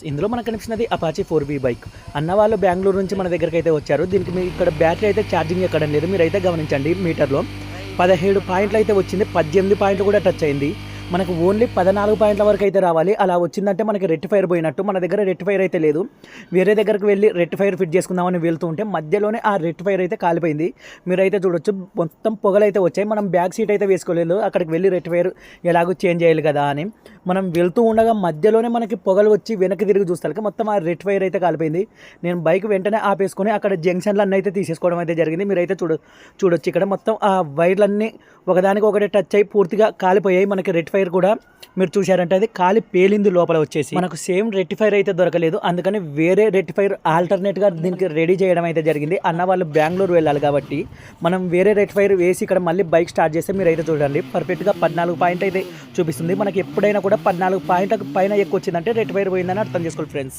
ఇందులో మనకు కనిపిస్తున్నది అపాచీ 4V బైక్. అన్న వాళ్ళు బెంగళూరు నుంచి మన దగ్గరికి అయితే వచ్చారు. దీనికి మీ ఇక్కడ బ్యాటరీ అయితే ఛార్జింగ్ ఎక్కడం లేదు. మీరైతే గమనించండి. మీటర్లో 17 పాయింట్లు అయితే వచ్చింది. 18 పాయింట్లు కూడా టచ్ అయింది. మనకు ఓన్లీ 14 పాయింట్ల వరకు అయితే రావాలి. అలా వచ్చిందంటే మనకి రెక్టిఫైర్ పోయినట్టు. మన దగ్గర రెక్టిఫైర్ అయితే లేదు. వేరే దగ్గరికి వెళ్ళి రెక్టిఫైర్ ఫిట్ చేసుకుందామని వెళ్తూ ఉంటే మధ్యలోనే ఆ రెక్టిఫైర్ అయితే కాలిపోయింది. మీరైతే చూడొచ్చు, మొత్తం పొగలైతే వచ్చాయి. మనం బ్యాక్ సీట్ అయితే వేసుకోలేదు. అక్కడికి వెళ్ళి రెక్టిఫైర్ ఎలాగో చేంజ్ చేయాలి కదా అని మనం వెళ్తూ ఉండగా మధ్యలోనే మనకి పొగలు వచ్చి వెనక్కి తిరిగి చూస్తాక మొత్తం ఆ రెక్టిఫైర్ అయితే కాలిపోయింది. నేను బైక్ వెంటనే ఆపేసుకొని అక్కడ జంక్షన్లు అన్నీ అయితే తీసేసుకోవడం అయితే జరిగింది. మీరైతే చూడొచ్చు ఇక్కడ మొత్తం ఆ వైర్లన్నీ ఒకదానికి ఒకటి టచ్ అయ్యి పూర్తిగా కాలిపోయాయి. మనకి రెక్టిఫైర్ కూడా మీరు చూశారంటే అది కాలి పేలింది లోపల వచ్చేసి. మనకు సేమ్ రెక్టిఫైర్ అయితే దొరకలేదు. అందుకని వేరే రెక్టిఫైర్ ఆల్టర్నేట్గా దీనికి రెడీ చేయడం అయితే జరిగింది. అన్న వాళ్ళు బెంగళూరు వెళ్ళాలి కాబట్టి మనం వేరే రెక్టిఫైర్ వేసి ఇక్కడ మళ్ళీ బైక్ స్టార్ట్ చేస్తే మీరైతే చూడండి పర్ఫెక్ట్గా 14 పాయింట్ అయితే చూపిస్తుంది. మనకి ఎప్పుడైనా కూడా 14 పాయింట్లకు పైన ఎక్కువ వచ్చిందంటే రెక్టిఫైర్ పోయిందని అర్థం చేసుకోవాలి ఫ్రెండ్స్.